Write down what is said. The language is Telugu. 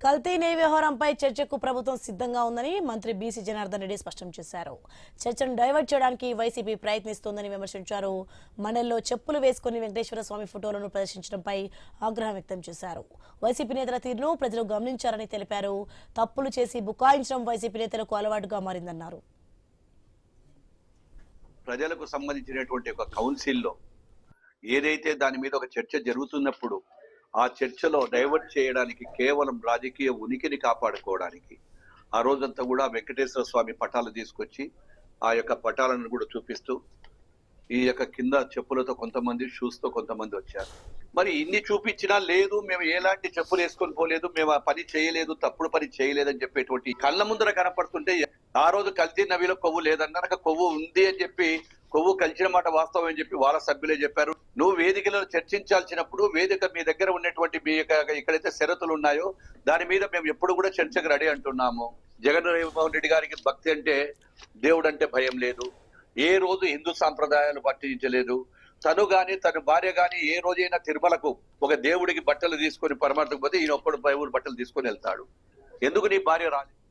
కల్తీ నెయ్యి వ్యవహారంపై చర్చకు ప్రభుత్వం సిద్ధంగా ఉందని మంత్రి బీసీ జనార్దన్ రెడ్డి స్పష్టం చేశారు. చర్చను డైవర్ట్ చేయడానికి వైసీపీ ప్రయత్నిస్తోందని విమర్శించారు. మండలిలో చెప్పులు వేసుకుని వెంకటేశ్వర స్వామి ఫోటోలను ప్రదర్శించడంపై ఆగ్రహం వ్యక్తం చేశారు. వైసీపీ నేతల తీరును ప్రజలు గమనించారని తెలిపారు. తప్పులు చేసి బుకాయించడం వైసీపీ నేతలకు అలవాటుగా మారిందన్నారు. ప్రజలకు సంబంధించినటువంటి ఒక కౌన్సిల్లో ఏదైతే దాని మీద ఒక చర్చ జరుగుతున్నప్పుడు ఆ చర్చలో డైవర్ట్ చేయడానికి కేవలం రాజకీయ ఉనికిని కాపాడుకోవడానికి ఆ రోజంతా కూడా వెంకటేశ్వర స్వామి పటాలు తీసుకొచ్చి ఆ యొక్క పటాలను కూడా చూపిస్తూ ఈ యొక్క కింద చెప్పులతో కొంతమంది, షూస్ తో కొంతమంది వచ్చారు. మరి ఇన్ని చూపించినా లేదు, మేము ఎలాంటి చెప్పులు వేసుకొని పోలేదు, మేము ఆ పని చేయలేదు, తప్పుడు పని చేయలేదని చెప్పేటువంటి కళ్ళ ముందర కనపడుతుంటే ఆ రోజు కల్తీ నవిలో కొవ్వు లేదన్నా కొవ్వు ఉంది అని చెప్పి, కొవ్వు కలిసిన మాట వాస్తవం అని చెప్పి వాళ్ళ సభ్యులే చెప్పారు. నువ్వు వేదికలో చర్చించాల్సినప్పుడు వేదిక మీ దగ్గర ఉన్నటువంటి మీ ఎక్కడైతే షరతులు ఉన్నాయో దాని మీద మేము ఎప్పుడు కూడా చర్చకు రెడీ అంటున్నాము. జగన్మోహన్ రెడ్డి గారికి భక్తి అంటే, దేవుడు అంటే భయం లేదు. ఏ రోజు హిందూ సాంప్రదాయాలు పట్టించలేదు. తను గాని తన భార్య గాని ఏ రోజైనా తిరుమలకు ఒక దేవుడికి బట్టలు తీసుకొని పరమార్థకు పోతే ఈయన ఒక్కడు బట్టలు తీసుకొని వెళ్తాడు. ఎందుకు నీ భార్య రాలేదు?